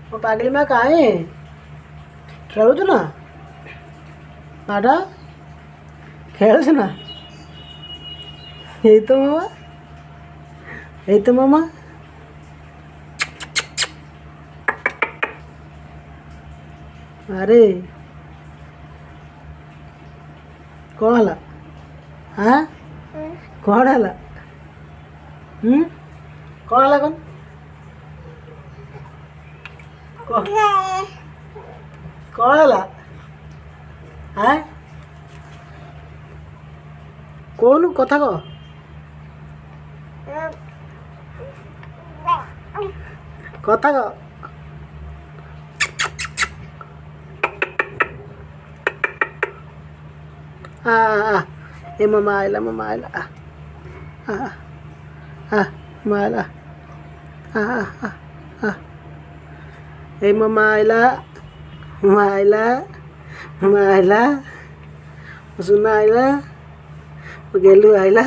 ମୋ ପାଗଳି ମା କାହିଁ ଖେଳୁଛୁ ନା? ମାଟା ଖେଳୁଛୁ ନା? ଏଇ ତ ମାମା, ଏଇ ତ ମାମା। ଆରେ କ'ଣ ହେଲା? ହାଁ କ'ଣ ହେଲା? କ'ଣ ହେଲା କ'ଣ? କ'ଣ ହେଲା? ହାଁ କହୁନୁ କଥା କହ। କଥା କହ। ए मामा आइला मामा आइला मामा आइला ए मामा आइला मामा आइला मामा आइला सुना आइला गेलू आइला।